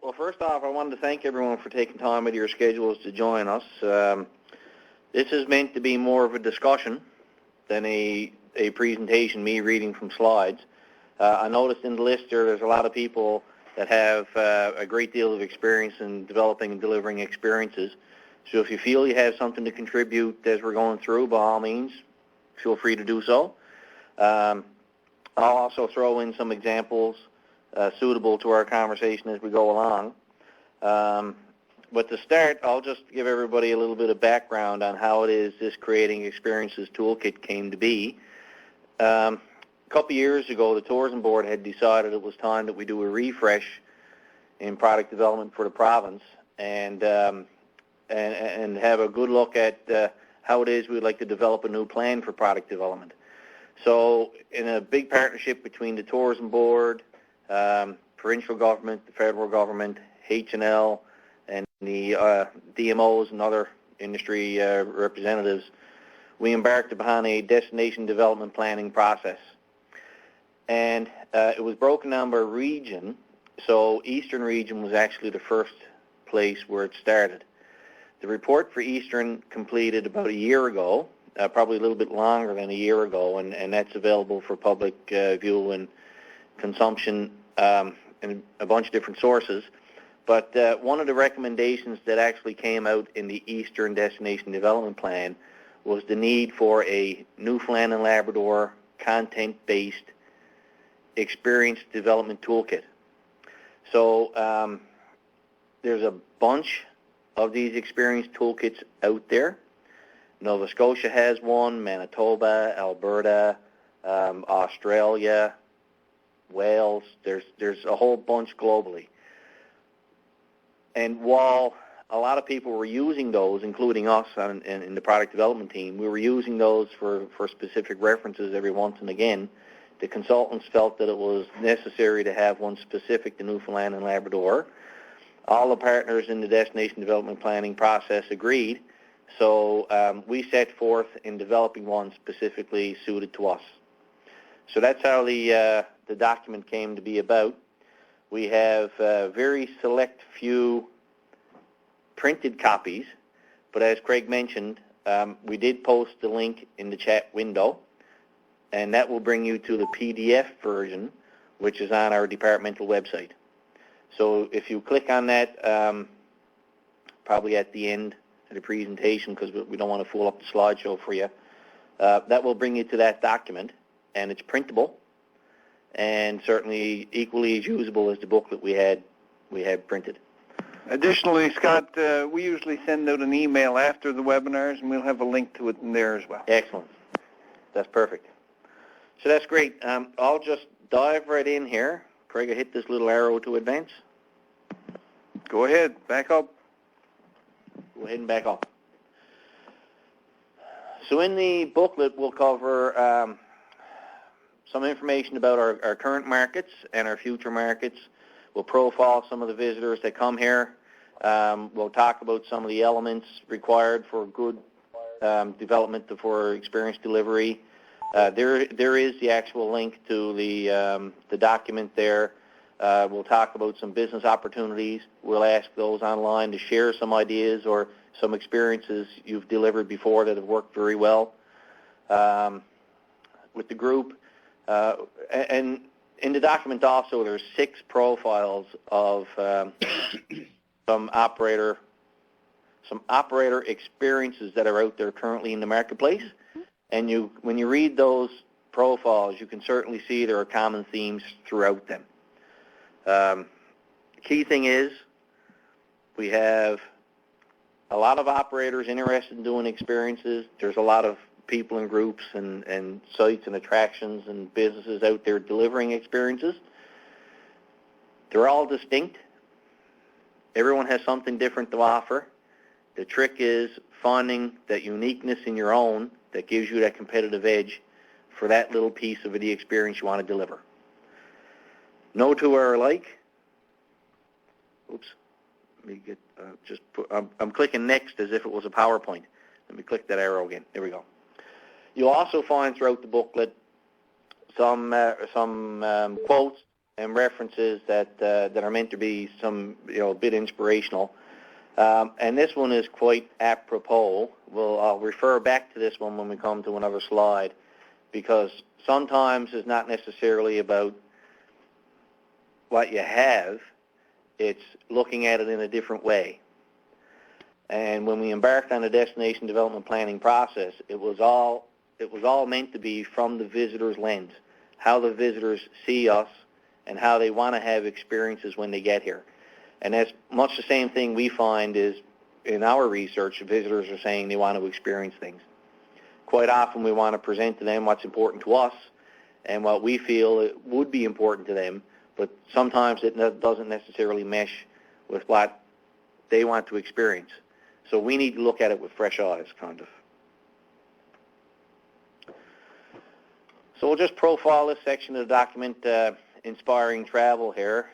Well, first off, I wanted to thank everyone for taking time out of your schedules to join us. This is meant to be more of a discussion than a presentation, me reading from slides. I noticed in the list there's a lot of people that have a great deal of experience in developing and delivering experiences. So if you feel you have something to contribute as we're going through, by all means, feel free to do so. I'll also throw in some examples suitable to our conversation as we go along. But to start, I'll just give everybody a little bit of background on how it is this Creating Experiences Toolkit came to be. A couple years ago, the Tourism Board had decided it was time that we do a refresh in product development for the province and have a good look at how it is we'd like to develop a new plan for product development. So in a big partnership between the Tourism Board, provincial government, the federal government, H&L, and the DMOs and other industry representatives, we embarked upon a destination development planning process. And it was broken down by region, so Eastern region was actually the first place where it started. The report for Eastern completed about a year ago, probably a little bit longer than a year ago, and that's available for public view and consumption in a bunch of different sources. But one of the recommendations that actually came out in the Eastern Destination Development Plan was the need for a Newfoundland and Labrador content-based experience development toolkit. So there's a bunch of these experience toolkits out there. Nova Scotia has one, Manitoba, Alberta, Australia, Wales. There's a whole bunch globally. And while a lot of people were using those, including us in the product development team, we were using those for specific references every once and again. The consultants felt that it was necessary to have one specific to Newfoundland and Labrador. All the partners in the destination development planning process agreed, so we set forth in developing one specifically suited to us. So that's how the document came to be about. We have a very select few printed copies, but as Craig mentioned, we did post the link in the chat window, and that will bring you to the PDF version, which is on our departmental website. So if you click on that, probably at the end of the presentation, because we don't want to fool up the slideshow for you, that will bring you to that document, and it's printable, and certainly equally as usable as the booklet we had printed. Additionally, Scott, we usually send out an email after the webinars, and we'll have a link to it in there as well. Excellent. That's perfect. So that's great. I'll just dive right in here. Craig, I hit this little arrow to advance. Go ahead. Back up. Go ahead and back up. So in the booklet, we'll cover some information about our current markets and our future markets. We'll profile some of the visitors that come here. We'll talk about some of the elements required for good development for experience delivery. There is the actual link to the document there. We'll talk about some business opportunities. We'll ask those online to share some ideas or some experiences you've delivered before that have worked very well with the group. And in the document also, there's 6 profiles of some operator experiences that are out there currently in the marketplace. And when you read those profiles, you can certainly see there are common themes throughout them. Key thing is we have a lot of operators interested in doing experiences. There's a lot of people and groups and sites and attractions and businesses out there delivering experiences. They're all distinct. Everyone has something different to offer. The trick is finding that uniqueness in your own that gives you that competitive edge for that little piece of the experience you want to deliver. No two are alike. Oops. Let me get I'm clicking next as if it was a PowerPoint. Let me click that arrow again. There we go. You'll also find throughout the booklet some quotes and references that that are meant to be some, a bit inspirational. And this one is quite apropos. I'll refer back to this one when we come to another slide, because sometimes it's not necessarily about what you have, it's looking at it in a different way. And when we embarked on the destination development planning process, it was all meant to be from the visitor's lens, how the visitors see us and how they want to have experiences when they get here. And that's much the same thing we find is in our research, visitors are saying they want to experience things. Quite often we want to present to them what's important to us and what we feel it would be important to them, but sometimes it doesn't necessarily mesh with what they want to experience. So we need to look at it with fresh eyes, kind of. So we'll just profile this section of the document, Inspiring Travel here.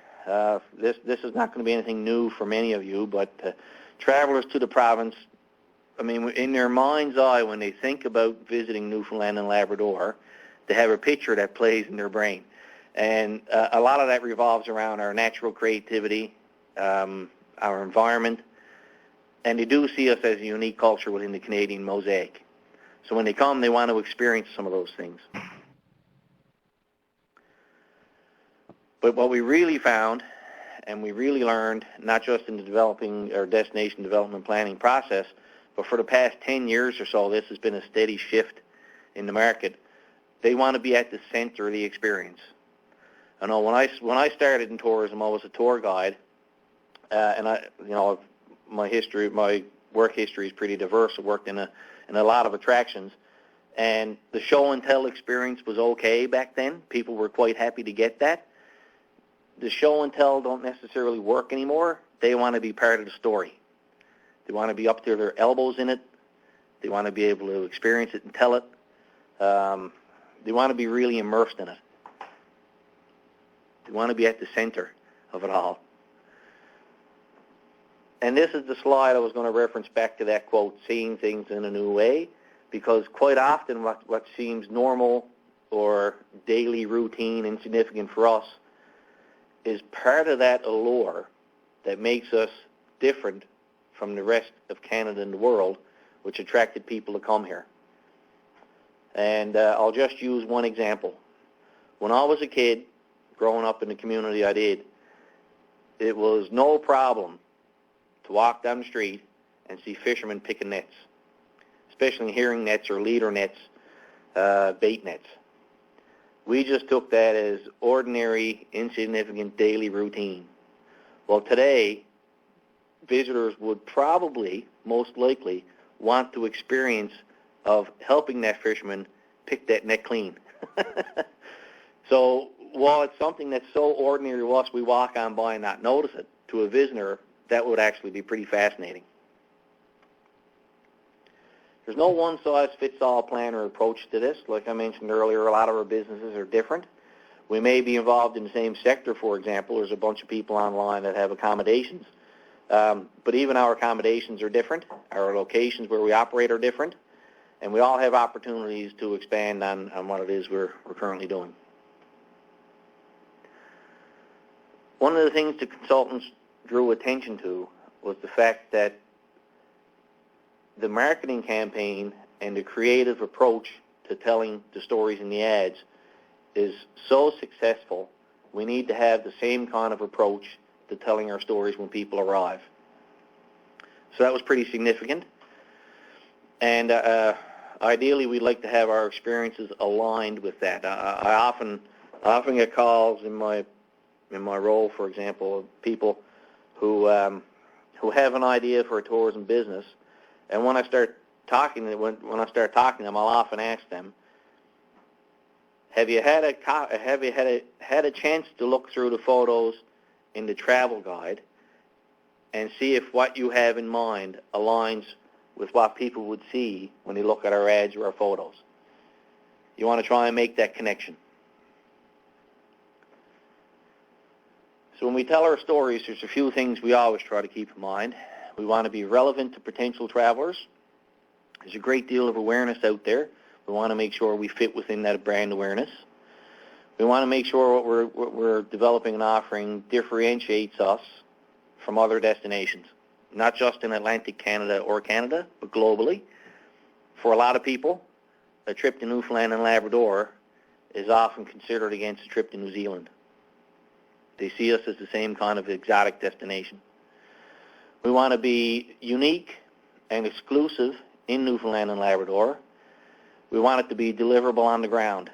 This is not going to be anything new for many of you, but travelers to the province, I mean, in their mind's eye, when they think about visiting Newfoundland and Labrador, they have a picture that plays in their brain. And a lot of that revolves around our natural creativity, our environment, and they do see us as a unique culture within the Canadian mosaic. So when they come, they want to experience some of those things. But what we really found, and we really learned, not just in the developing or destination development planning process, but for the past 10 years or so, this has been a steady shift in the market. They want to be at the center of the experience. I know when I started in tourism, I was a tour guide, and my work history is pretty diverse. I worked in a lot of attractions, and the show and tell experience was okay back then. People were quite happy to get that. The show and tell don't necessarily work anymore. They want to be part of the story. They want to be up to their elbows in it. They want to be able to experience it and tell it. They want to be really immersed in it. They want to be at the center of it all. And this is the slide I was going to reference back to that quote, seeing things in a new way, because quite often what seems normal or daily routine, insignificant for us, is part of that allure that makes us different from the rest of Canada and the world, which attracted people to come here. And I'll just use one example. When I was a kid, growing up in the community I did, it was no problem to walk down the street and see fishermen picking nets, especially herring nets or leader nets, bait nets. We just took that as ordinary, insignificant daily routine. Well, today, visitors would probably, most likely, want to experience of helping that fisherman pick that net clean. So while it's something that's so ordinary to us, we walk on by and not notice it, to a visitor, that would actually be pretty fascinating. There's no one-size-fits-all plan or approach to this. Like I mentioned earlier, a lot of our businesses are different. We may be involved in the same sector, for example. There's a bunch of people online that have accommodations. But even our accommodations are different. Our locations where we operate are different. And we all have opportunities to expand on what it is we're currently doing. One of the things the consultants drew attention to was the fact that the marketing campaign and the creative approach to telling the stories in the ads is so successful, we need to have the same kind of approach to telling our stories when people arrive. So that was pretty significant. And ideally, we'd like to have our experiences aligned with that. I often get calls in my role, for example, of people who have an idea for a tourism business, and when I start talking to them, I'll often ask them, have you had a chance to look through the photos in the travel guide and see if what you have in mind aligns with what people would see when they look at our ads or our photos? You want to try and make that connection. So when we tell our stories, there's a few things we always try to keep in mind. We want to be relevant to potential travelers. There's a great deal of awareness out there. We want to make sure we fit within that brand awareness. We want to make sure what we're developing and offering differentiates us from other destinations, not just in Atlantic Canada, but globally. For a lot of people, a trip to Newfoundland and Labrador is often considered against a trip to New Zealand. They see us as the same kind of exotic destination. We want to be unique and exclusive in Newfoundland and Labrador. We want it to be deliverable on the ground.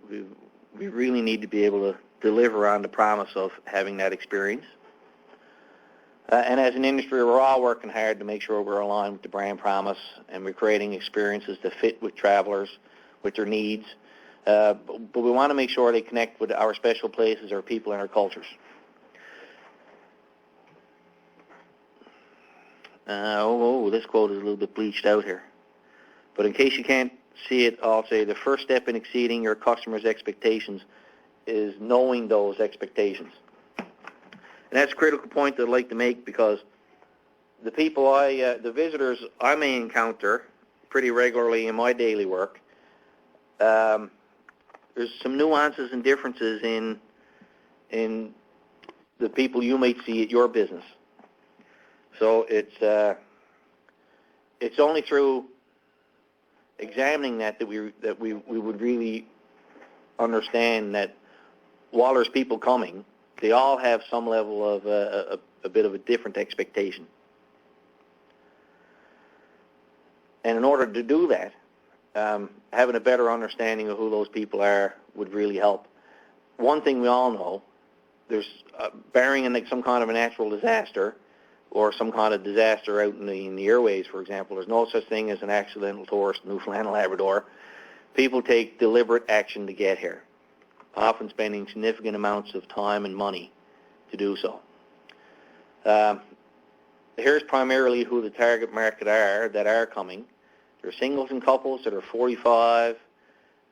We really need to be able to deliver on the promise of having that experience. And as an industry, we're all working hard to make sure we're aligned with the brand promise, and we're creating experiences that fit with travelers, with their needs. But we want to make sure they connect with our special places, our people, and our cultures. This quote is a little bit bleached out here. But in case you can't see it, I'll say the first step in exceeding your customers' expectations is knowing those expectations. And that's a critical point that I'd like to make, because the people the visitors I may encounter pretty regularly in my daily work, there's some nuances and differences in the people you might see at your business. So it's only through examining that we would really understand that while there's people coming, they all have some level of a bit of a different expectation. And in order to do that, having a better understanding of who those people are would really help. One thing we all know, there's barring some kind of a natural disaster or some kind of disaster out in the airways, for example, there's no such thing as an accidental tourist in Newfoundland and Labrador. People take deliberate action to get here, often spending significant amounts of time and money to do so. Here's primarily who the target market are that are coming. They're singles and couples that are 45,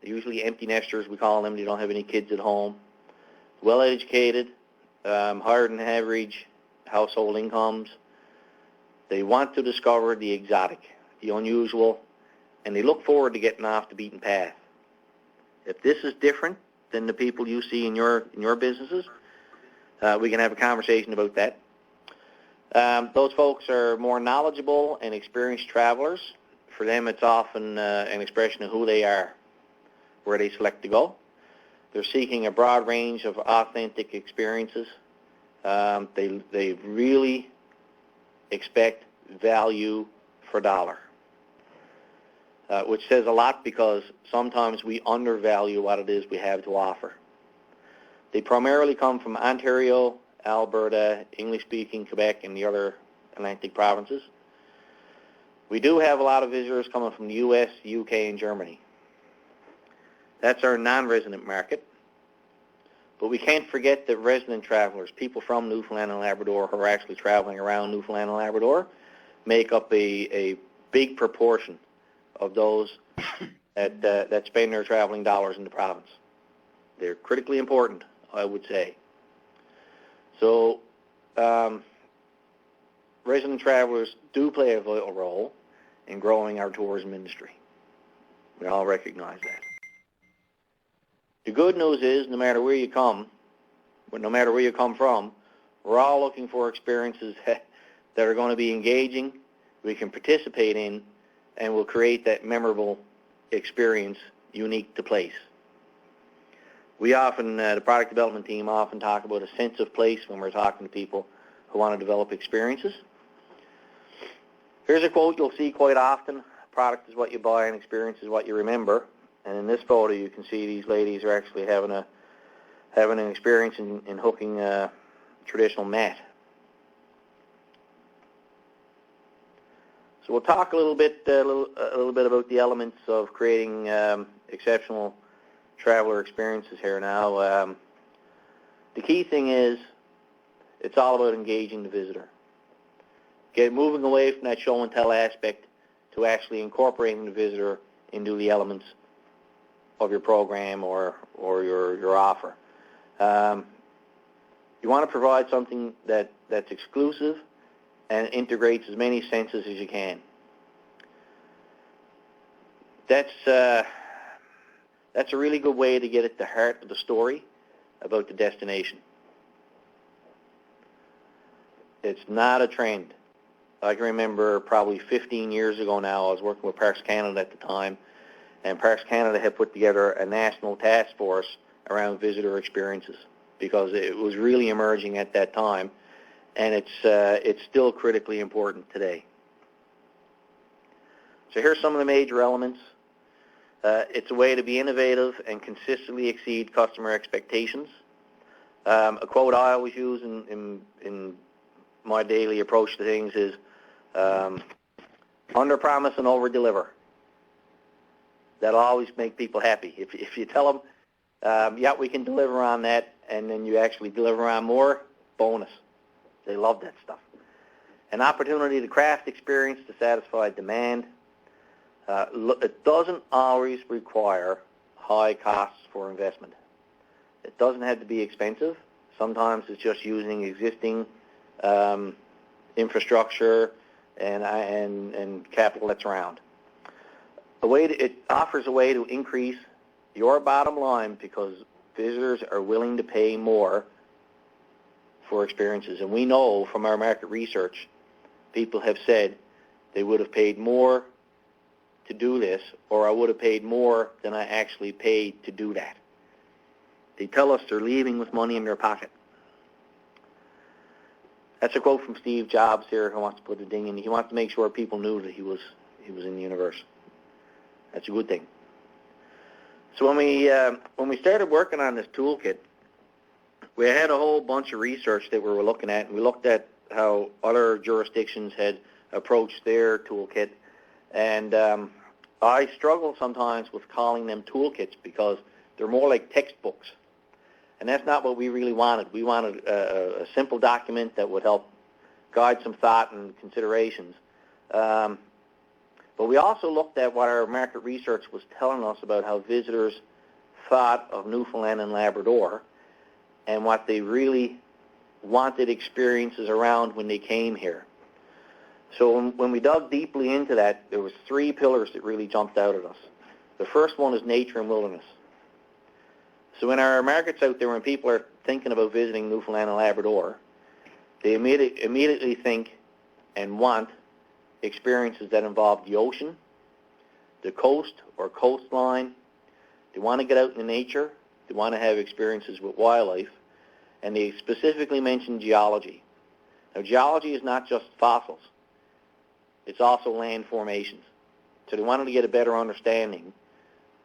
they're usually empty nesters, we call them. They don't have any kids at home. Well-educated, higher than average household incomes. They want to discover the exotic, the unusual, and they look forward to getting off the beaten path. If this is different than the people you see in your businesses, we can have a conversation about that. Those folks are more knowledgeable and experienced travelers. For them, it's often an expression of who they are, where they select to go. They're seeking a broad range of authentic experiences. They really expect value for dollar, which says a lot, because sometimes we undervalue what it is we have to offer. They primarily come from Ontario, Alberta, English-speaking Quebec, and the other Atlantic provinces. We do have a lot of visitors coming from the U.S., the UK, and Germany. That's our non-resident market. But we can't forget that resident travelers, people from Newfoundland and Labrador who are actually traveling around Newfoundland and Labrador, make up a big proportion of those that spend their traveling dollars in the province. They're critically important, I would say. So resident travelers do play a vital role in growing our tourism industry. We all recognize that. The good news is, no matter where you come from, we're all looking for experiences that are going to be engaging, we can participate in, and will create that memorable experience unique to place. We often, the product development team often talk about a sense of place when we're talking to people who want to develop experiences. Here's a quote you'll see quite often: product is what you buy and experience is what you remember. And in this photo, you can see these ladies are actually having an experience in hooking a traditional mat. So we'll talk a little bit about the elements of creating exceptional traveler experiences here now. The key thing is, it's all about engaging the visitor. Moving away from that show and tell aspect to actually incorporating the visitor into the elements of your program or your offer. You want to provide something that's exclusive and integrates as many senses as you can. That's That's a really good way to get at the heart of the story about the destination. It's not a trend. I can remember probably 15 years ago now, I was working with Parks Canada at the time, and Parks Canada had put together a national task force around visitor experiences because it was really emerging at that time, and it's still critically important today. So here's some of the major elements. It's a way to be innovative and consistently exceed customer expectations. A quote I always use in my daily approach to things is under promise and over deliver. That'll always make people happy. If you tell them, yeah, we can deliver on that, and then you actually deliver on more, bonus. They love that stuff. An opportunity to craft experience to satisfy demand. It doesn't always require high costs for investment. It doesn't have to be expensive. Sometimes it's just using existing infrastructure and capital that's around. It offers a way to increase your bottom line because visitors are willing to pay more for experiences. And we know from our market research, people have said they would have paid more to do this, or I would have paid more than I actually paid to do that. They tell us they're leaving with money in their pocket. That's a quote from Steve Jobs here, who wants to put a ding in. He wants to make sure people knew that he was in the universe. That's a good thing. So when we started working on this toolkit, we had a whole bunch of research that we were looking at, and we looked at how other jurisdictions had approached their toolkit. And I struggle sometimes with calling them toolkits because they're more like textbooks. And that's not what we really wanted. We wanted a simple document that would help guide some thought and considerations. But we also looked at what our market research was telling us about how visitors thought of Newfoundland and Labrador and what they really wanted experiences around when they came here. So when we dug deeply into that, there was 3 pillars that really jumped out at us. The first one is nature and wilderness. So in our markets out there, when people are thinking about visiting Newfoundland and Labrador, they immediately think and want experiences that involve the ocean, the coast or coastline. They want to get out in the nature. They want to have experiences with wildlife. And they specifically mention geology. Now, geology is not just fossils. It's also land formations. So they wanted to get a better understanding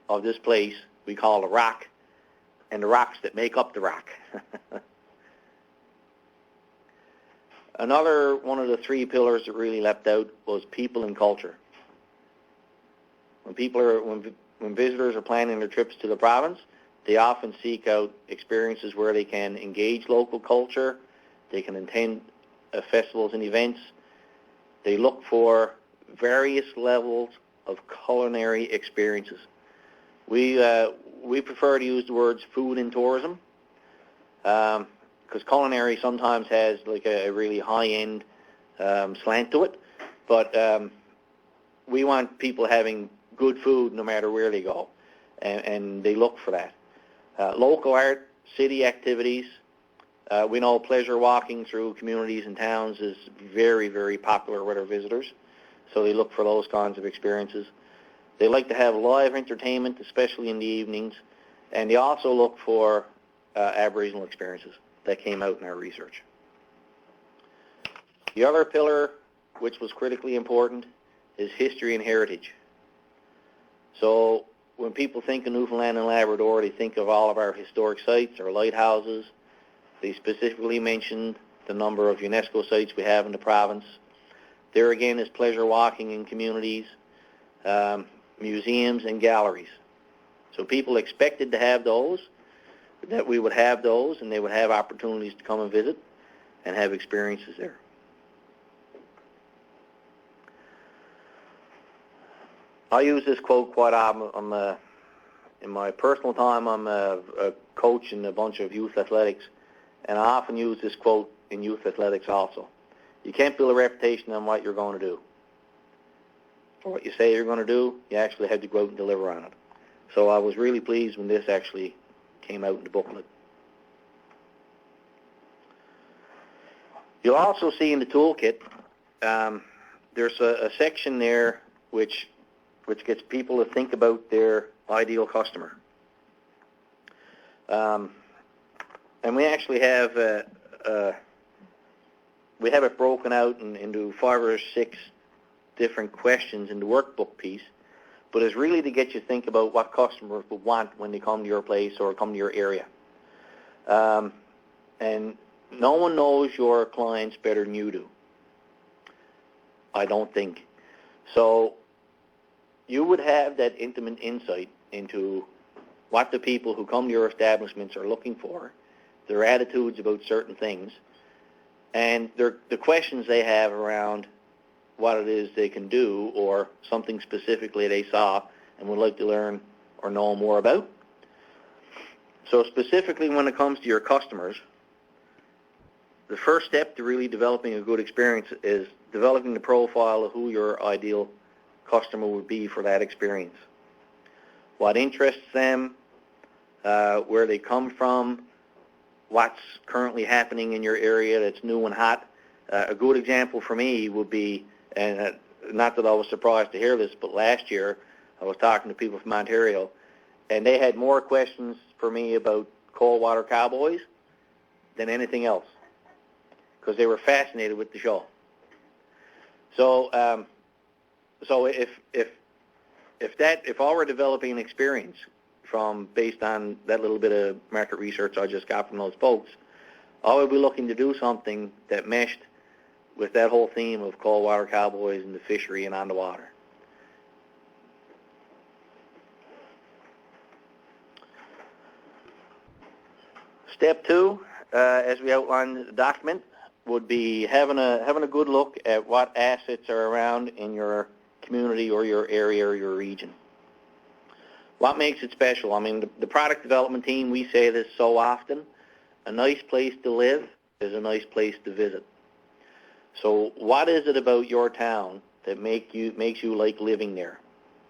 of this place we call the rock and the rocks that make up the rock. Another one of the 3 pillars that really leapt out was people and culture. When visitors are planning their trips to the province, they often seek out experiences where they can engage local culture, they can attend festivals and events. They look for various levels of culinary experiences. We prefer to use the words food and tourism because culinary sometimes has like a really high-end slant to it, but we want people having good food no matter where they go, and they look for that. Local art, city activities. We know pleasure walking through communities and towns is very, very popular with our visitors, so they look for those kinds of experiences. They like to have live entertainment, especially in the evenings, and they also look for Aboriginal experiences. That came out in our research. The other pillar, which was critically important, is history and heritage. So when people think of Newfoundland and Labrador, they think of all of our historic sites, our lighthouses. They specifically mentioned the number of UNESCO sites we have in the province. There again is pleasure walking in communities, museums and galleries. So people expected to have those, that we would have those, and they would have opportunities to come and visit and have experiences there. I use this quote quite often. In my personal time, I'm a coach in a bunch of youth athletics, and I often use this quote in youth athletics also. You can't build a reputation on what you're going to do. Or what you say you're going to do, you actually have to go out and deliver on it. So I was really pleased when this actually came out in the booklet. You'll also see in the toolkit, there's a section there which gets people to think about their ideal customer. And we actually have we have it broken out into 5 or 6 different questions in the workbook piece, but it's really to get you to think about what customers would want when they come to your place or come to your area. And no one knows your clients better than you do, I don't think. So you would have that intimate insight into what the people who come to your establishments are looking for, their attitudes about certain things, and the questions they have around what it is they can do or something specifically they saw and would like to learn or know more about. So specifically when it comes to your customers, the first step to really developing a good experience is developing the profile of who your ideal customer would be for that experience. What interests them, where they come from, what's currently happening in your area that's new and hot. A good example for me would be, and not that I was surprised to hear this, but last year I was talking to people from Ontario, and they had more questions for me about cold water cowboys than anything else, because they were fascinated with the show. So, if I were developing an experience based on that little bit of market research I just got from those folks, I would be looking to do something that meshed with that whole theme of cold water cowboys and the fishery and on the water. Step 2, as we outlined in the document, would be having a good look at what assets are around in your community or your area or your region. What makes it special? I mean, the product development team, we say this so often, a nice place to live is a nice place to visit. So what is it about your town that makes you like living there?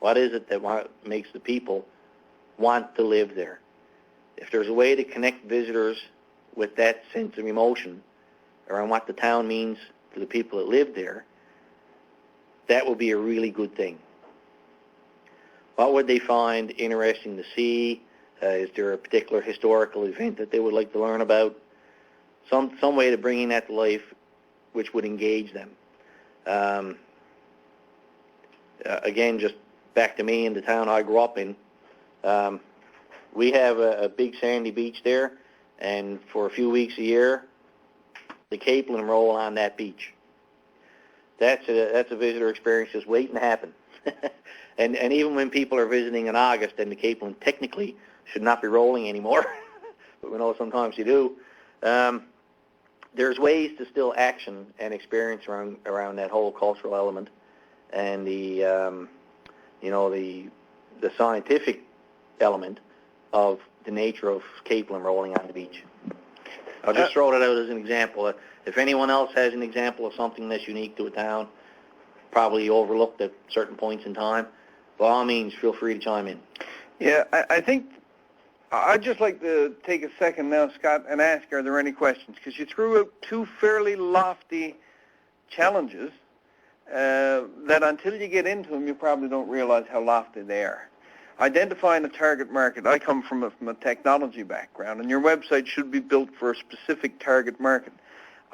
What is it that makes the people want to live there? If there's a way to connect visitors with that sense of emotion around what the town means to the people that live there, that would be a really good thing. What would they find interesting to see? Is there a particular historical event that they would like to learn about? Some way to bringing that to life which would engage them. Again, just back to me and the town I grew up in, we have a big sandy beach there, and for a few weeks a year, the capelin roll on that beach. That's a visitor experience just waiting to happen. And even when people are visiting in August, then the capelin technically should not be rolling anymore, but we know sometimes you do. There's ways to still action and experience around that whole cultural element, and the scientific element of the nature of capelin rolling on the beach. I'll just throw that out as an example. If anyone else has an example of something that's unique to a town, probably overlooked at certain points in time, by all means, feel free to chime in. Yeah, I think I'd just like to take a second now, Scott, and ask, are there any questions? Because you threw out 2 fairly lofty challenges that until you get into them, you probably don't realize how lofty they are. Identifying a target market. I come from a technology background, and your website should be built for a specific target market.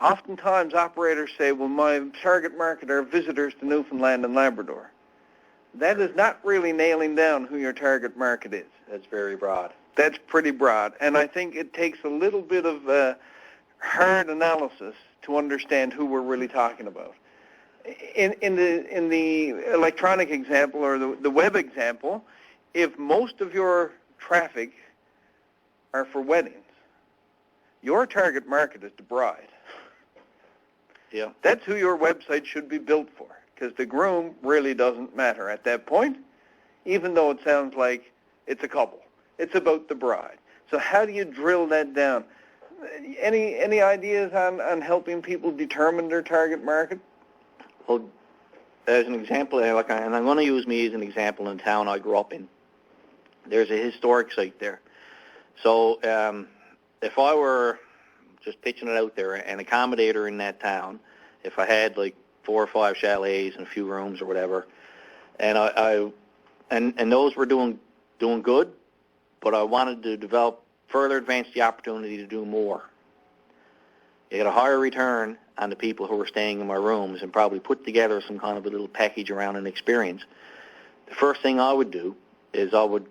Oftentimes, operators say, well, my target market are visitors to Newfoundland and Labrador. That is not really nailing down who your target market is. That's very broad. That's pretty broad, and I think it takes a little bit of hard analysis to understand who we're really talking about. In the electronic example or the web example, if most of your traffic are for weddings, your target market is the bride. Yeah. That's who your website should be built for, because the groom really doesn't matter at that point, even though it sounds like it's a couple. It's about the bride. So how do you drill that down? Any ideas on helping people determine their target market? Well, as an example, and I'm going to use me as an example in the town I grew up in. there's a historic site there. So if I were just pitching it out there, an accommodator in that town, if I had like 4 or 5 chalets and a few rooms or whatever, and and those were doing good, but I wanted to further advance the opportunity to do more. You get a higher return on the people who are staying in my rooms and probably put together some kind of a little package around an experience. The first thing I would do is I would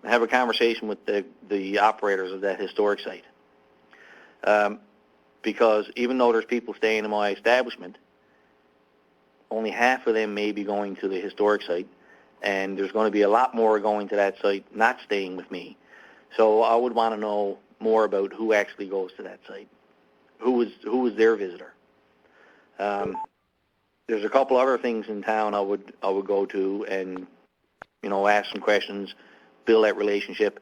have a conversation with the operators of that historic site. Because even though there's people staying in my establishment, only half of them may be going to the historic site, and there's going to be a lot more going to that site not staying with me. So I would want to know more about who actually goes to that site. Who is their visitor? There's a couple other things in town I would go to and ask some questions, build that relationship,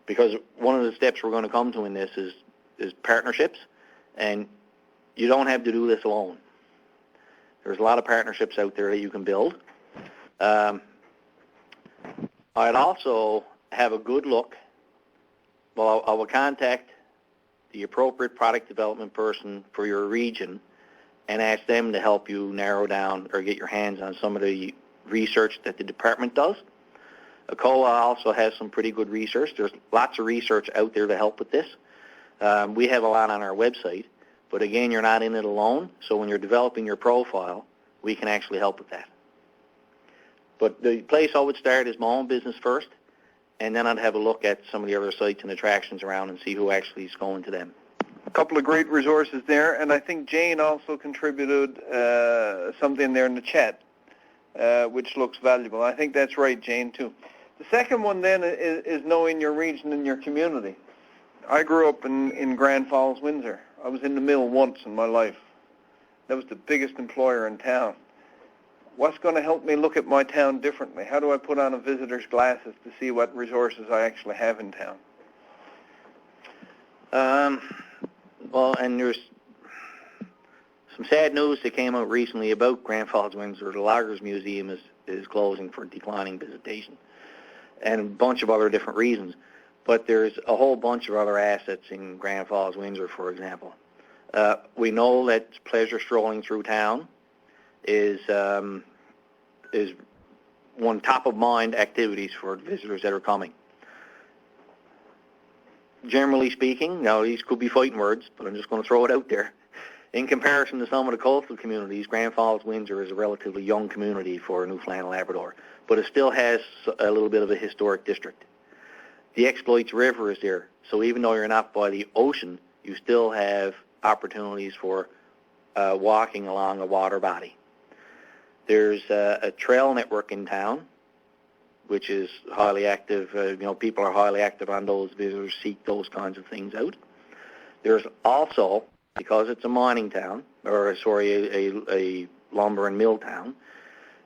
because one of the steps we're going to come to in this is partnerships, and you don't have to do this alone. There's a lot of partnerships out there that you can build. I'd also have a good look. Well, I will contact the appropriate product development person for your region and ask them to help you narrow down or get your hands on some of the research that the department does. ACOA also has some pretty good research. There's lots of research out there to help with this. We have a lot on our website, but again, you're not in it alone, so when you're developing your profile, we can actually help with that. But the place I would start is my own business first, and then I'd have a look at some of the other sites and attractions around and see who actually is going to them. A couple of great resources there, and I think Jane also contributed something there in the chat, which looks valuable. I think that's right, Jane, too. The second one then is knowing your region and your community. I grew up in Grand FallsWindsor. I was in the mill once in my life. That was the biggest employer in town. What's going to help me look at my town differently? How do I put on a visitor's glasses to see what resources I actually have in town? Well, and there's some sad news that came out recently about Grand FallsWindsor. The Loggers Museum is closing for declining visitation, and a bunch of other different reasons. But there's a whole bunch of other assets in Grand FallsWindsor, for example. We know that pleasure strolling through town is one top-of-mind activities for visitors that are coming. Generally speaking, now these could be fighting words, but I'm just going to throw it out there. In comparison to some of the coastal communities, Grand Falls-Windsor is a relatively young community for Newfoundland and Labrador, but it still has a little bit of a historic district. The Exploits River is there, so even though you're not by the ocean, you still have opportunities for walking along a water body. There's a trail network in town, which is highly active. People are highly active on those. Visitors seek those kinds of things out. There's also, because it's a mining town, a lumber and mill town,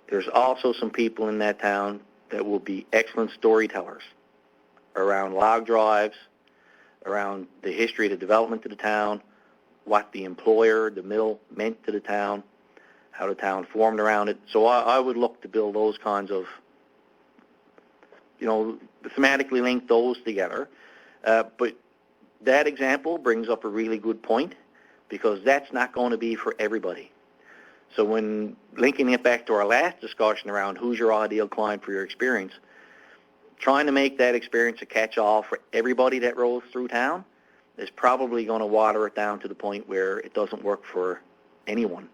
there's also some people in that town that will be excellent storytellers around log drives, around the history of the development of the town, what the employer, the mill, meant to the town, how the town formed around it. So I would look to build those kinds of, thematically link those together. But that example brings up a really good point, because that's not going to be for everybody. So when linking it back to our last discussion around who's your ideal client for your experience, trying to make that experience a catch-all for everybody that rolls through town is probably going to water it down to the point where it doesn't work for anyone,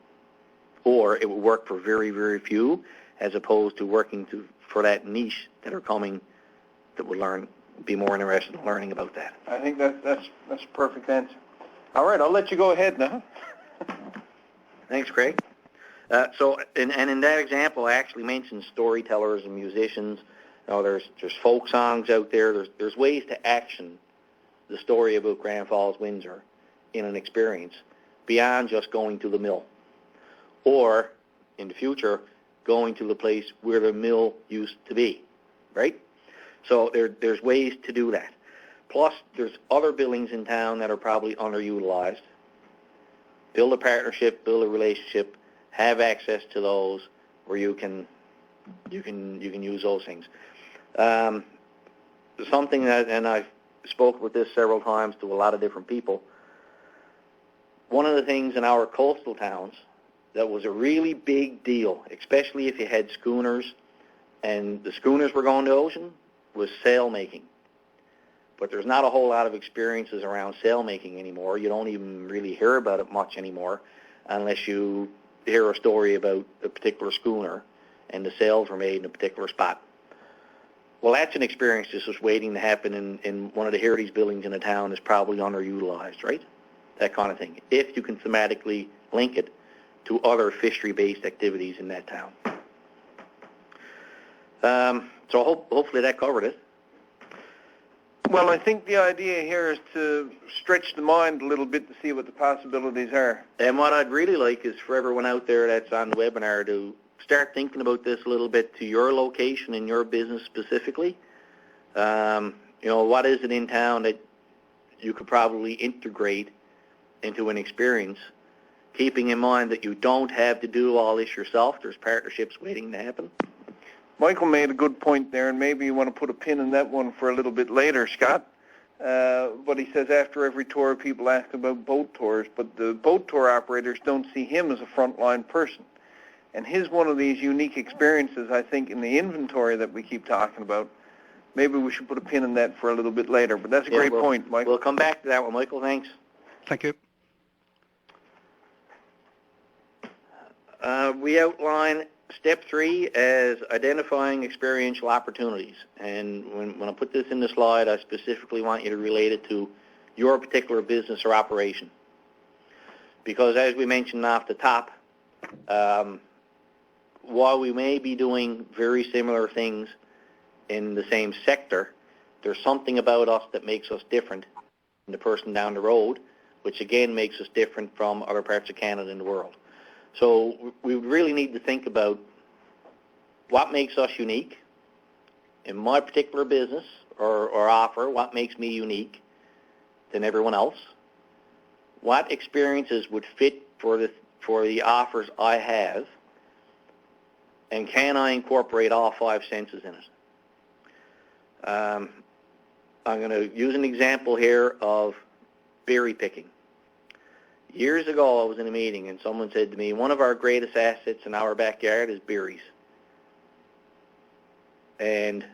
or it will work for very, very few, as opposed to working for that niche that are coming that would be more interested in learning about that. I think that's a perfect answer. All right, I'll let you go ahead now. Thanks, Craig. So in that example, I actually mentioned storytellers and musicians. There's folk songs out there. There's ways to action the story about Grand Falls-Windsor in an experience beyond just going to the mill, or in the future going to the place where the mill used to be, right? So there's ways to do that. Plus, there's other buildings in town that are probably underutilized. Build a partnership, build a relationship, have access to those where you can use those things. Something that, and I've spoke with this several times to a lot of different people, one of the things in our coastal towns that was a really big deal, especially if you had schooners, and the schooners were going to the ocean, was sail making. But there's not a whole lot of experiences around sail making anymore. You don't even really hear about it much anymore unless you hear a story about a particular schooner and the sails were made in a particular spot. Well, that's an experience that's just waiting to happen in one of the heritage buildings in a town that's probably underutilized, right? That kind of thing, if you can thematically link it to other fishery-based activities in that town. So hopefully that covered it. Well, I think the idea here is to stretch the mind a little bit to see what the possibilities are. And what I'd really like is for everyone out there that's on the webinar to start thinking about this a little bit to your location and your business specifically. What is it in town that you could probably integrate into an experience, keeping in mind that you don't have to do all this yourself. There's partnerships waiting to happen. Michael made a good point there, and maybe you want to put a pin in that one for a little bit later, Scott. But he says after every tour, people ask about boat tours, but the boat tour operators don't see him as a frontline person. And he's one of these unique experiences, I think, in the inventory that we keep talking about. Maybe we should put a pin in that for a little bit later, but that's a great point, Michael. We'll come back to that one, Michael. Thanks. Thank you. We outline step 3 as identifying experiential opportunities. And when I put this in the slide, I specifically want you to relate it to your particular business or operation. Because as we mentioned off the top, while we may be doing very similar things in the same sector, there's something about us that makes us different than the person down the road, which again makes us different from other parts of Canada and the world. So we really need to think about what makes us unique in my particular business or offer, what makes me unique than everyone else, what experiences would fit for the offers I have, and can I incorporate all 5 senses in it? I'm going to use an example here of berry picking. Years ago, I was in a meeting, and someone said to me, one of our greatest assets in our backyard is berries. And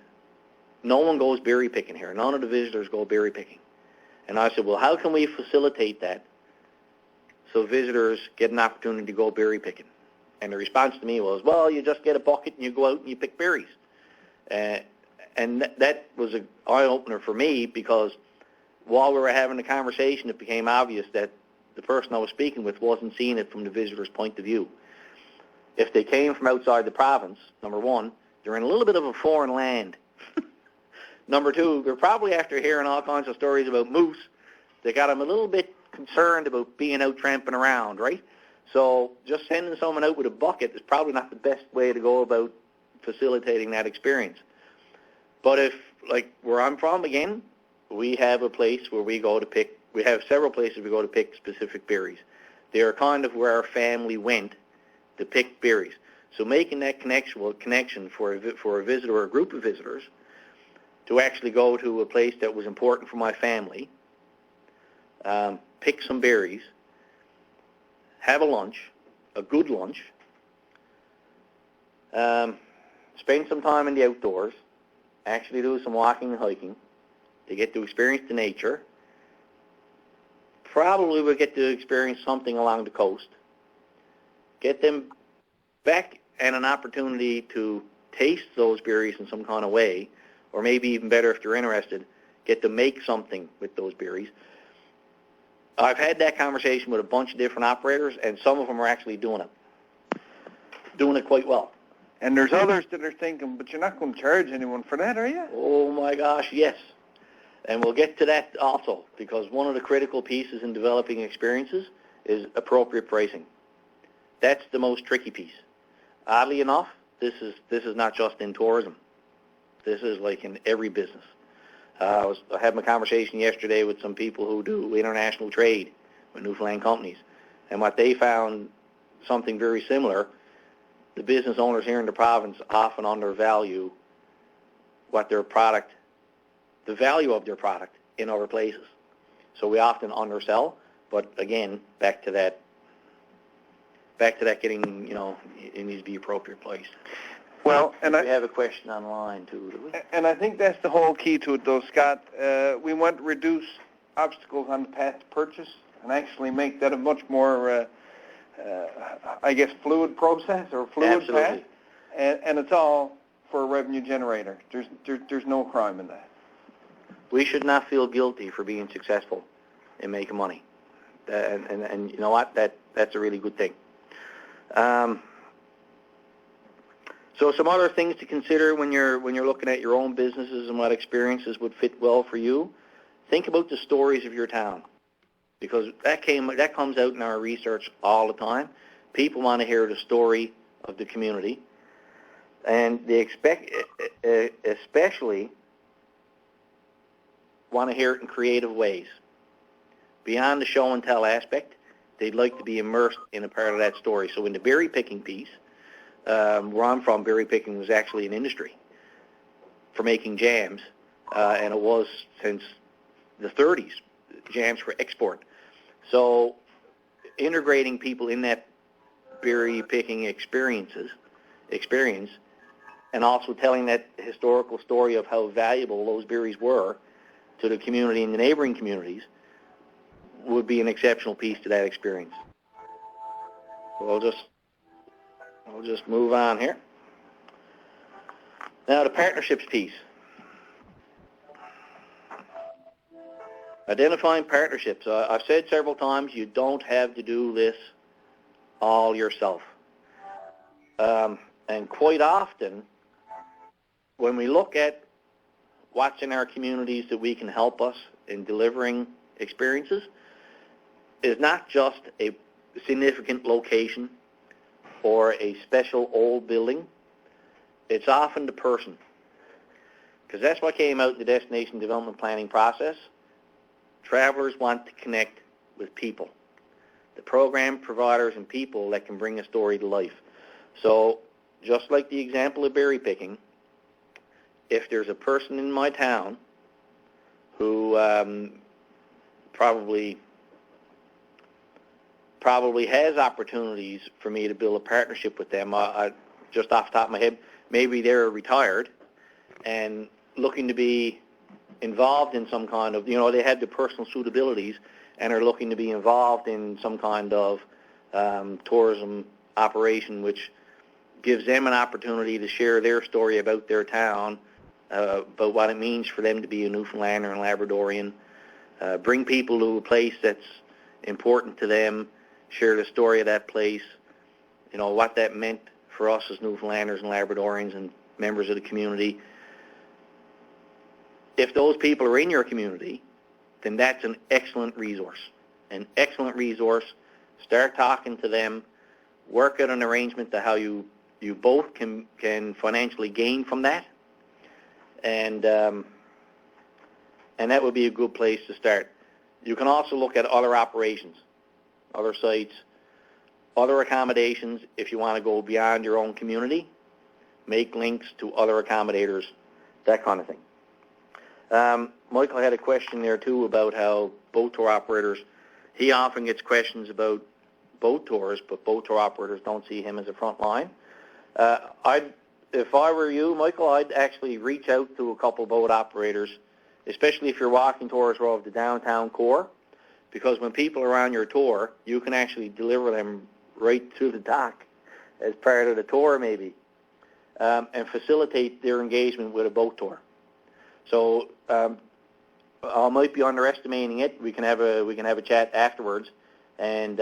no one goes berry picking here. None of the visitors go berry picking. And I said, well, how can we facilitate that so visitors get an opportunity to go berry picking? And the response to me was, well, you just get a bucket and you go out and you pick berries. And that was an eye-opener for me, because while we were having the conversation, it became obvious that the person I was speaking with wasn't seeing it from the visitor's point of view. If they came from outside the province, number one, they're in a little bit of a foreign land. Number two, they're probably after hearing all kinds of stories about moose. They got them a little bit concerned about being out tramping around, right? So just sending someone out with a bucket is probably not the best way to go about facilitating that experience. But if, like where I'm from, again, we have a place where we go to pick, we have several places we go to pick specific berries. They are kind of where our family went to pick berries. So making that connection for a visitor or a group of visitors to actually go to a place that was important for my family, pick some berries, have a lunch, a good lunch, spend some time in the outdoors, actually do some walking and hiking. They get to experience the nature. Probably will get to experience something along the coast. Get them back and an opportunity to taste those berries in some kind of way, or maybe even better if they're interested, get to make something with those berries. I've had that conversation with a bunch of different operators, and some of them are actually doing it quite well. And there's others that are thinking, but you're not going to charge anyone for that, are you? Oh my gosh, yes. And we'll get to that also, because one of the critical pieces in developing experiences is appropriate pricing. That's the most tricky piece. Oddly enough, this is not just in tourism. This is like in every business. I had my conversation yesterday with some people who do international trade with Newfoundland companies, and what they found, something very similar, the business owners here in the province often undervalue what their product, the value of their product in other places. So we often undersell, but again, back to that getting, it needs to be appropriate placed. Well, and we have a question online too, do we? And I think that's the whole key to it, though, Scott. We want to reduce obstacles on the path to purchase and actually make that a much more, fluid process or fluid Absolutely. path. And it's all for a revenue generator. There's no crime in that. We should not feel guilty for being successful in making money, and you know what? That's a really good thing. So some other things to consider when you're looking at your own businesses and what experiences would fit well for you. Think about the stories of your town, because that comes out in our research all the time. People want to hear the story of the community, and they especially want to hear it in creative ways. Beyond the show and tell aspect, they'd like to be immersed in a part of that story. So in the berry picking piece, where I'm from, berry picking was actually an industry for making jams, and it was since the 30s, jams for export. So integrating people in that berry picking experience, and also telling that historical story of how valuable those berries were to the community and the neighboring communities would be an exceptional piece to that experience. So I'll just move on here. Now the partnerships piece. Identifying partnerships. I've said several times, you don't have to do this all yourself. And quite often, when we look at what's in our communities that we can help us in delivering experiences, is not just a significant location or a special old building. It's often the person, because that's what came out in the destination development planning process. Travelers want to connect with people, the program providers and people that can bring a story to life. So just like the example of berry picking, if there's a person in my town who probably has opportunities for me to build a partnership with them, I just off the top of my head, maybe they're retired and looking to be involved in some kind of, they have the personal suitabilities and are looking to be involved in some kind of tourism operation, which gives them an opportunity to share their story about their town, about what it means for them to be a Newfoundlander and Labradorian, bring people to a place that's important to them, share the story of that place, what that meant for us as Newfoundlanders and Labradorians and members of the community. If those people are in your community, then that's an excellent resource. An excellent resource. Start talking to them. Work out an arrangement to how you both can financially gain from that. And that would be a good place to start. You can also look at other operations, other sites, other accommodations if you want to go beyond your own community. Make links to other accommodators, that kind of thing. Michael had a question there too about how boat tour operators, he often gets questions about boat tours, but boat tour operators don't see him as a front line. If I were you, Michael, I'd actually reach out to a couple boat operators, especially if you're walking tours of the downtown core, because when people are on your tour, you can actually deliver them right to the dock as part of the tour maybe, and facilitate their engagement with a boat tour. So I might be underestimating it. We can have a chat afterwards and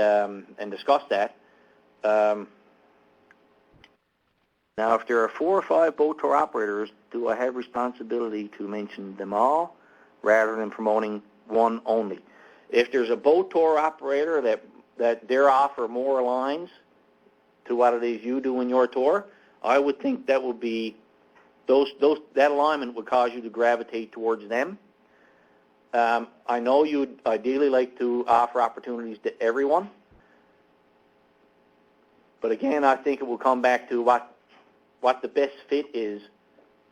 discuss that. Now, if there are 4 or 5 boat tour operators, do I have responsibility to mention them all rather than promoting one only? If there's a boat tour operator that their offer more aligns to what it is you do in your tour, I would think that would be that alignment would cause you to gravitate towards them. I know you'd ideally like to offer opportunities to everyone, but again, I think it will come back to what the best fit is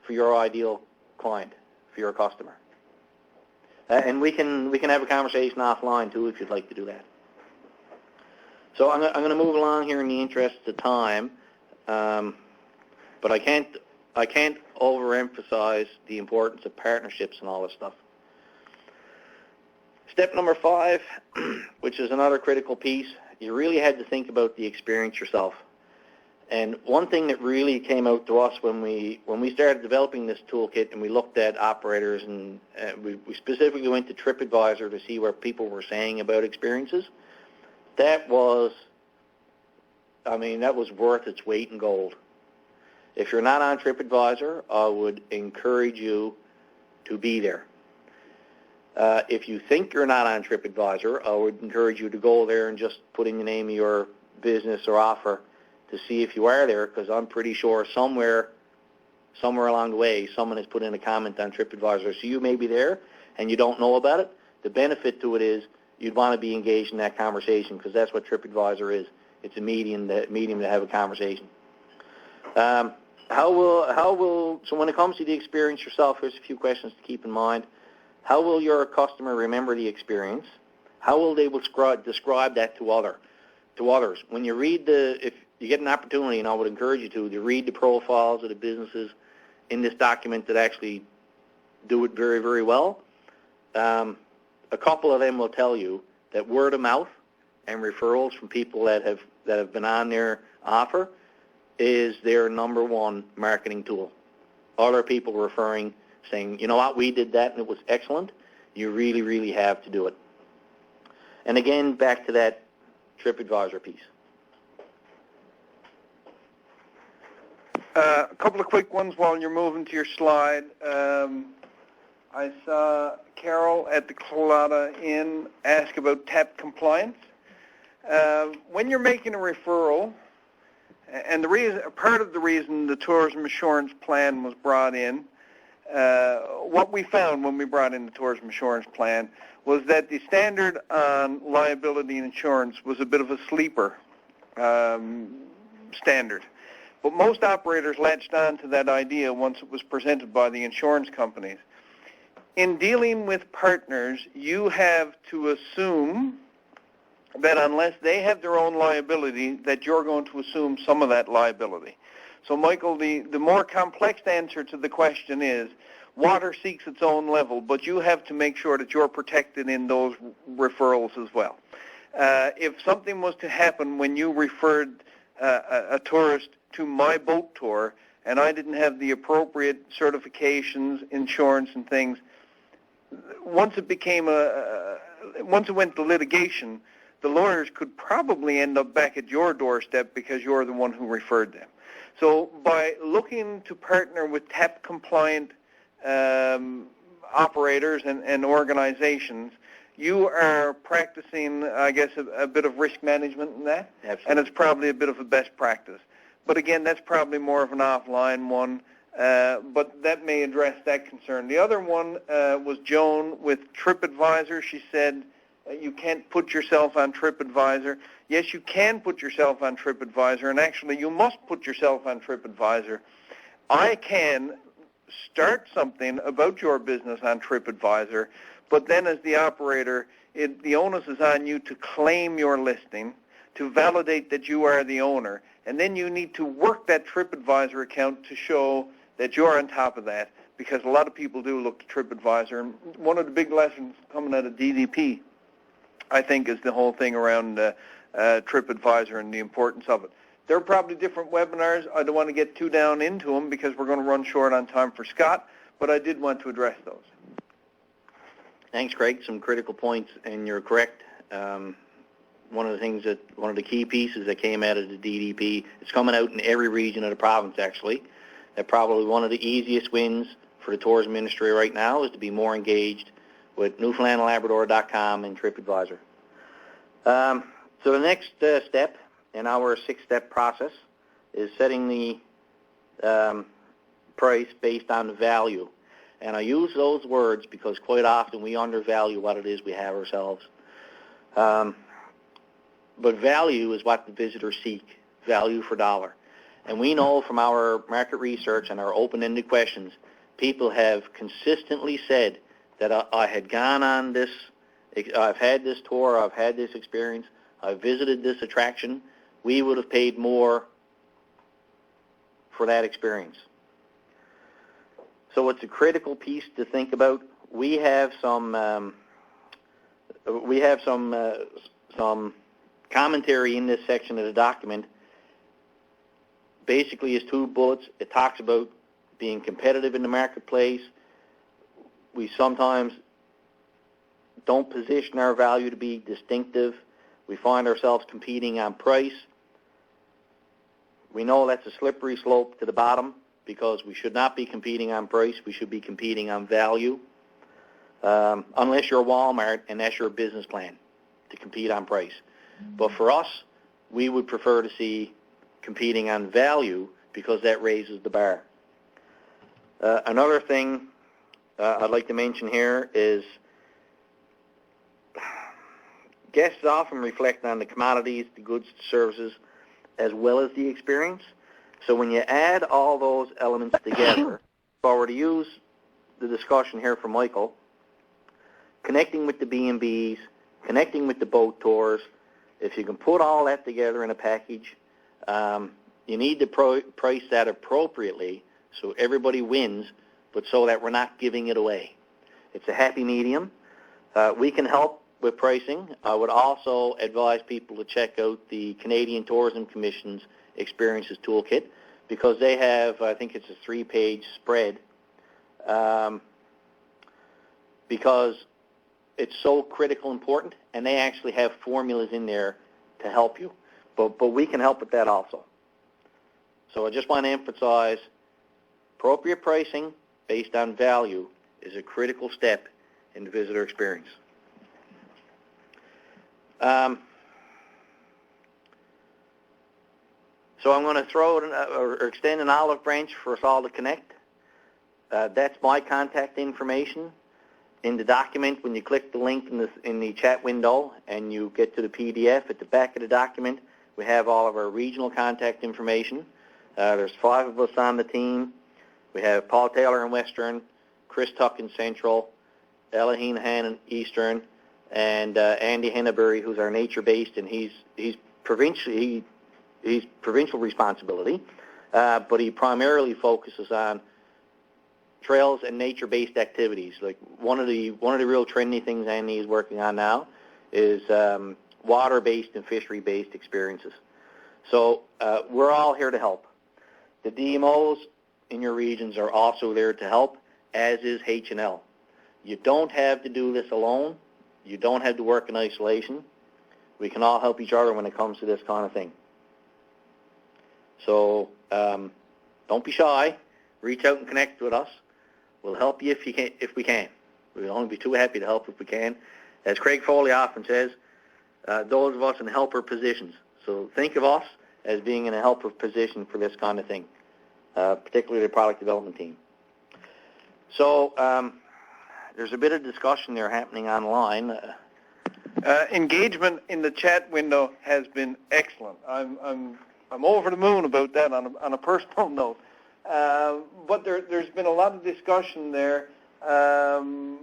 for your ideal client, for your customer. And we can have a conversation offline too if you'd like to do that. So I'm going to move along here in the interest of time, but I can't overemphasize the importance of partnerships and all this stuff. Step number 5, which is another critical piece, you really had to think about the experience yourself. And one thing that really came out to us when we started developing this toolkit and we looked at operators and we specifically went to TripAdvisor to see what people were saying about experiences, that was worth its weight in gold. If you're not on TripAdvisor, I would encourage you to be there. If you think you're not on TripAdvisor, I would encourage you to go there and just put in the name of your business or offer to see if you are there, because I'm pretty sure somewhere along the way someone has put in a comment on TripAdvisor. So you may be there and you don't know about it. The benefit to it is you'd want to be engaged in that conversation, because that's what TripAdvisor is. It's a medium to have a conversation. So when it comes to the experience yourself, here's a few questions to keep in mind. How will your customer remember the experience? How will they describe that to others? When you read if you get an opportunity, and I would encourage you to read the profiles of the businesses in this document that actually do it very, very well. A couple of them will tell you that word of mouth and referrals from people that have been on their offer is their number one marketing tool. Other people referring, saying, you know what, we did that and it was excellent. You really, really have to do it. And again, back to that TripAdvisor piece. A couple of quick ones while you're moving to your slide. I saw Carol at the Colada Inn ask about TAP compliance. When you're making a referral, and part of the reason the tourism assurance plan was brought in, what we found when we brought in the tourism assurance plan was that the standard on liability and insurance was a bit of a sleeper standard. But most operators latched on to that idea once it was presented by the insurance companies. In dealing with partners, you have to assume that unless they have their own liability, that you're going to assume some of that liability. So, Michael, the more complex answer to the question is, water seeks its own level, but you have to make sure that you're protected in those referrals as well. If something was to happen when you referred a tourist to my boat tour and I didn't have the appropriate certifications, insurance, and things, once it went to litigation, the lawyers could probably end up back at your doorstep because you're the one who referred them. So by looking to partner with TAP-compliant operators and organizations, you are practicing, I guess, a bit of risk management in that. Absolutely. And it's probably a bit of a best practice. But again, that's probably more of an offline one, but that may address that concern. The other one was Joan with TripAdvisor. She said, you can't put yourself on TripAdvisor. Yes, you can put yourself on TripAdvisor, and actually you must put yourself on TripAdvisor. I can start something about your business on TripAdvisor, but then as the operator, the onus is on you to claim your listing, to validate that you are the owner, and then you need to work that TripAdvisor account to show that you're on top of that, because a lot of people do look to TripAdvisor. And one of the big lessons coming out of DDP, I think, is the whole thing around TripAdvisor and the importance of it. There are probably different webinars. I don't want to get too down into them because we're going to run short on time for Scott, but I did want to address those. Thanks, Craig. Some critical points, and you're correct. One of the key pieces that came out of the DDP, it's coming out in every region of the province, actually. That probably one of the easiest wins for the tourism industry right now is to be more engaged with NewfoundlandandLabrador.com and TripAdvisor. So the next step in our 6-step process is setting the price based on the value. And I use those words because quite often we undervalue what it is we have ourselves. But value is what the visitors seek, value for dollar. And we know from our market research and our open-ended questions people have consistently said that I had gone on this, I've had this tour, I've had this experience, I've visited this attraction, we would have paid more for that experience. So it's a critical piece to think about. We have some commentary in this section of the document. Basically, is 2 bullets. It talks about being competitive in the marketplace. We sometimes don't position our value to be distinctive. We find ourselves competing on price. We know that's a slippery slope to the bottom because we should not be competing on price. We should be competing on value. Unless you're Walmart and that's your business plan, to compete on price. But for us, we would prefer to see competing on value because that raises the bar. Another thing I'd like to mention here is guests often reflect on the commodities, the goods, the services, as well as the experience. So when you add all those elements together, if I were to use the discussion here from Michael, connecting with the B&Bs, connecting with the boat tours, if you can put all that together in a package, you need to price that appropriately so everybody wins, but so that we're not giving it away. It's a happy medium. We can help with pricing. I would also advise people to check out the Canadian Tourism Commission's Experiences Toolkit because they have, I think it's a 3-page spread, because it's so critical important, and they actually have formulas in there to help you. But we can help with that also. So I just want to emphasize appropriate pricing based on value is a critical step in the visitor experience. So I'm going to throw it or extend an olive branch for us all to connect. That's my contact information. In the document, when you click the link in the chat window and you get to the PDF, at the back of the document, we have all of our regional contact information. There's 5 of us on the team. We have Paul Taylor in Western, Chris Tuck in Central, Ella Heenahan in Eastern, and Andy Henneberry, who's our nature-based, and he's provincial responsibility, but he primarily focuses on trails and nature-based activities. Like one of the real trendy things Andy is working on now is water-based and fishery-based experiences. So we're all here to help. The DMOs in your regions are also there to help, as is H&L. You don't have to do this alone. You don't have to work in isolation. We can all help each other when it comes to this kind of thing. So don't be shy. Reach out and connect with us. We'll help you if we can. We'll only be too happy to help if we can. As Craig Foley often says, those of us in helper positions. So think of us as being in a helper position for this kind of thing, particularly the product development team. So there's a bit of discussion there happening online. Engagement in the chat window has been excellent. I'm over the moon about that on a personal note. But there's been a lot of discussion there. I'm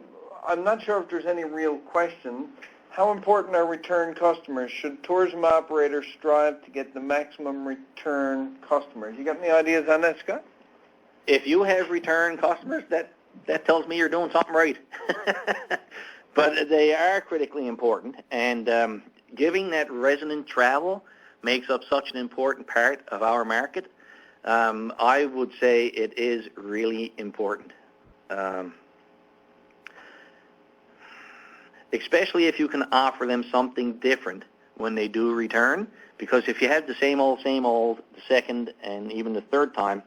not sure if there's any real questions. How important are return customers? Should tourism operators strive to get the maximum return customers? You got any ideas on that, Scott? If you have return customers, that tells me you're doing something right. But they are critically important, and giving that resident travel makes up such an important part of our market. I would say it is really important, especially if you can offer them something different when they do return, because if you have the same old, the second and even the third time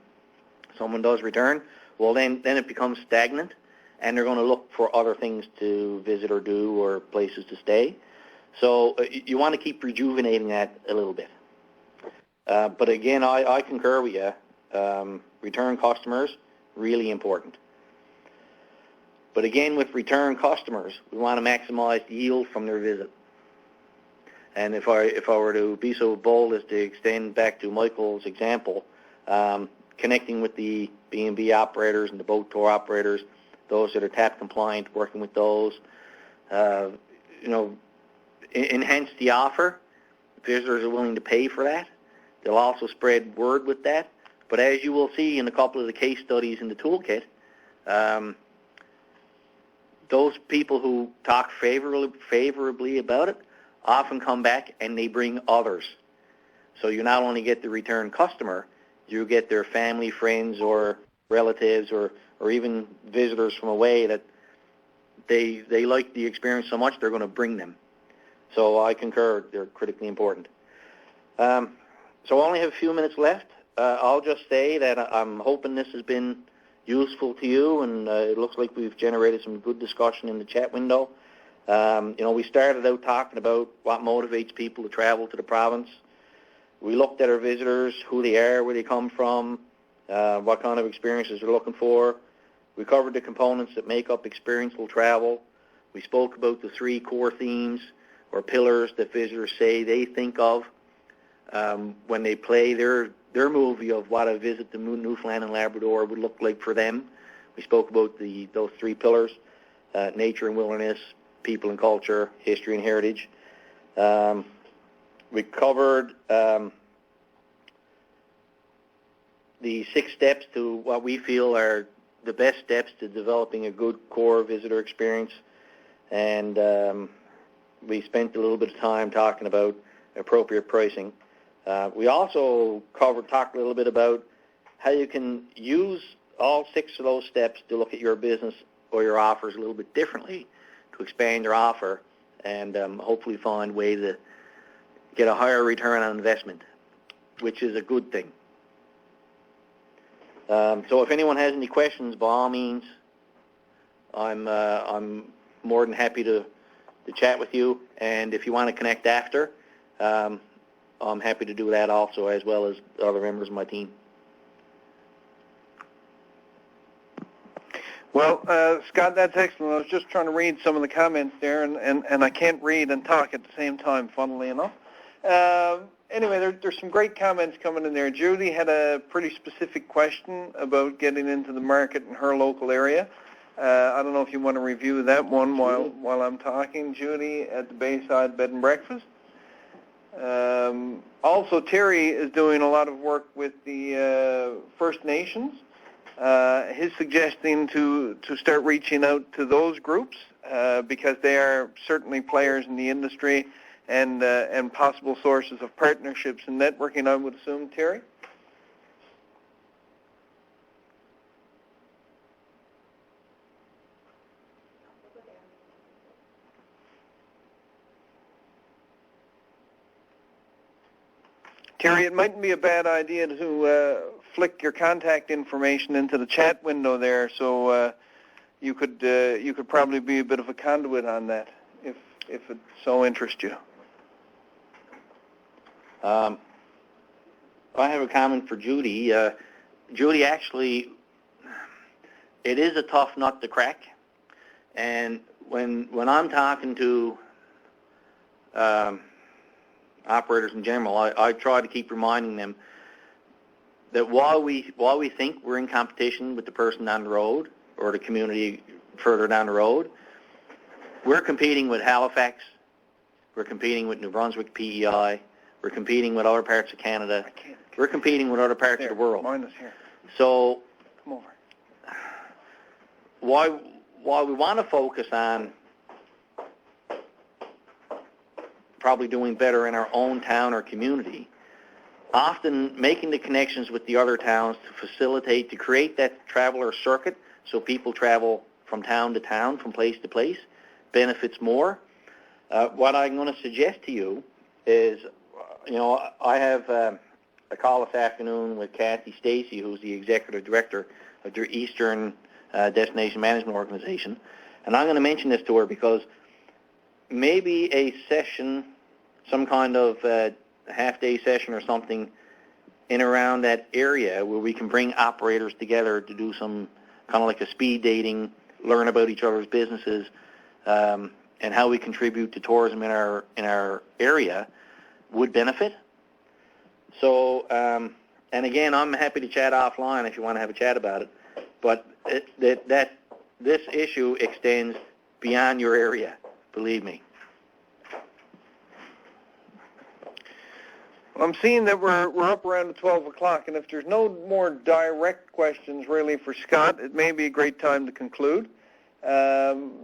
someone does return, well, then it becomes stagnant, and they're going to look for other things to visit or do or places to stay. So you want to keep rejuvenating that a little bit. But again, I concur with you. Return customers, really important. But again, with return customers, we want to maximize the yield from their visit. And if I were to be so bold as to extend back to Michael's example, connecting with the B&B operators and the boat tour operators, those that are TAP compliant, working with those. Enhance the offer. Visitors are willing to pay for that. They'll also spread word with that. But as you will see in a couple of the case studies in the toolkit, those people who talk favorably about it often come back and they bring others. So you not only get the return customer, you get their family, friends, or relatives, or even visitors from away that they like the experience so much they're going to bring them. So I concur, they're critically important. So I only have a few minutes left. I'll just say that I'm hoping this has been useful to you, and it looks like we've generated some good discussion in the chat window. We started out talking about what motivates people to travel to the province. We looked at our visitors, who they are, where they come from, what kind of experiences they're looking for. We covered the components that make up experiential travel. We spoke about the 3 core themes or pillars that visitors say they think of when they play their movie of what a visit to Newfoundland and Labrador would look like for them. We spoke about those 3 pillars, nature and wilderness, people and culture, history and heritage. We covered the 6 steps to what we feel are the best steps to developing a good core visitor experience, and we spent a little bit of time talking about appropriate pricing. We also talked a little bit about how you can use all 6 of those steps to look at your business or your offers a little bit differently to expand your offer and hopefully find ways to get a higher return on investment, which is a good thing. So if anyone has any questions, by all means, I'm more than happy to chat with you. And if you want to connect after, I'm happy to do that also, as well as other members of my team. Well, Scott, that's excellent. I was just trying to read some of the comments there, and I can't read and talk at the same time, funnily enough. Anyway, there's some great comments coming in there. Judy had a pretty specific question about getting into the market in her local area. I don't know if you want to review that one while I'm talking. Judy at the Bayside Bed and Breakfast. Also, Terry is doing a lot of work with the First Nations. He's suggesting to start reaching out to those groups because they are certainly players in the industry and possible sources of partnerships and networking, I would assume, Terry? Terry, it mightn't be a bad idea to flick your contact information into the chat window there, so you could probably be a bit of a conduit on that if it so interests you. I have a comment for Judy. Judy, actually, it is a tough nut to crack, and when I'm talking to operators in general, I try to keep reminding them that while we think we're in competition with the person down the road or the community further down the road, we're competing with Halifax, we're competing with New Brunswick PEI, we're competing with other parts of Canada, we're competing with other parts of the world. Mine is here. So come over. While we want to focus on probably doing better in our own town or community, often making the connections with the other towns to facilitate, to create that traveler circuit so people travel from town to town, from place to place, benefits more. What I'm going to suggest to you is, I have a call this afternoon with Kathy Stacy, who's the Executive Director of the Eastern Destination Management Organization, and I'm going to mention this to her because maybe a session, some kind of half-day session or something in around that area where we can bring operators together to do some kind of like a speed dating, learn about each other's businesses, and how we contribute to tourism in our area would benefit. So And again, I'm happy to chat offline if you want to have a chat about it. But this issue extends beyond your area, believe me. I'm seeing that we're up around the 12 o'clock, and if there's no more direct questions really for Scott, it may be a great time to conclude.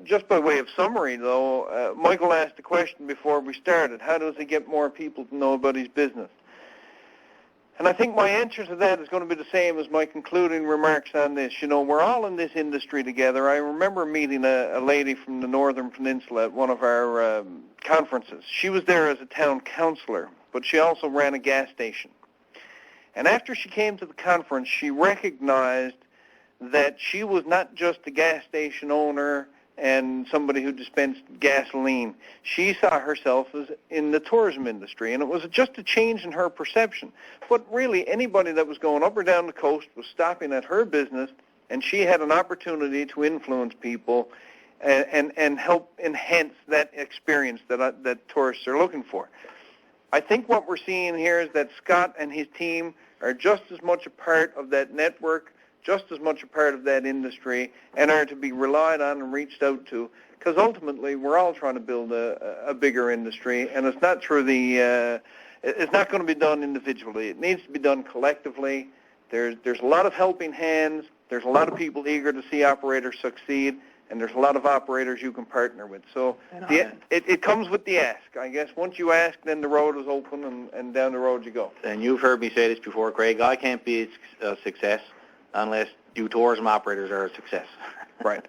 Just by way of summary, though, Michael asked a question before we started. How does he get more people to know about his business? And I think my answer to that is going to be the same as my concluding remarks on this. You know, we're all in this industry together. I remember meeting a lady from the Northern Peninsula at one of our conferences. She was there as a town councillor, but she also ran a gas station. And after she came to the conference, she recognized that she was not just a gas station owner and somebody who dispensed gasoline. She saw herself as in the tourism industry, and it was just a change in her perception. But really, anybody that was going up or down the coast was stopping at her business, and she had an opportunity to influence people and help enhance that experience that tourists are looking for. I think what we're seeing here is that Scott and his team are just as much a part of that network, just as much a part of that industry, and are to be relied on and reached out to, because ultimately we're all trying to build a bigger industry, and it's not through it's not going to be done individually. It needs to be done collectively. There's a lot of helping hands. There's a lot of people eager to see operators succeed, and there's a lot of operators you can partner with. So it comes with the ask. I guess once you ask, then the road is open, and down the road you go. And you've heard me say this before, Craig. I can't be a success unless you tourism operators are a success. Right.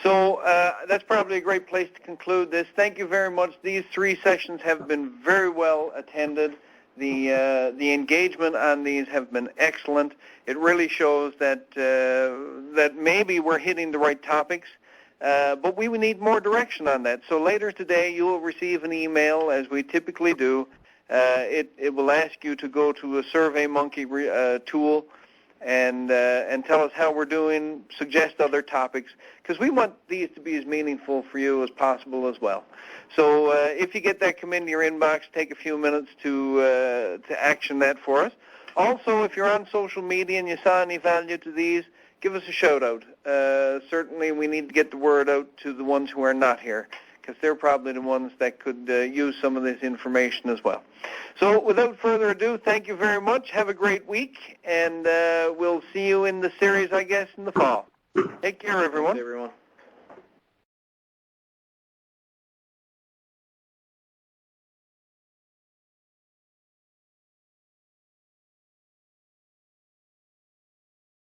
So that's probably a great place to conclude this. Thank you very much. These 3 sessions have been very well attended. The engagement on these have been excellent. It really shows that that maybe we're hitting the right topics, but we need more direction on that. So later today you will receive an email, as we typically do. It will ask you to go to a SurveyMonkey tool and tell us how we're doing, suggest other topics, because we want these to be as meaningful for you as possible as well. So if you get that, come into your inbox, take a few minutes to action that for us. Also, if you're on social media and you saw any value to these, give us a shout out. Certainly we need to get the word out to the ones who are not here, because they're probably the ones that could use some of this information as well. So without further ado, thank you very much. Have a great week, and we'll see you in the series, I guess, in the fall. Take care, everyone. Thanks, everyone.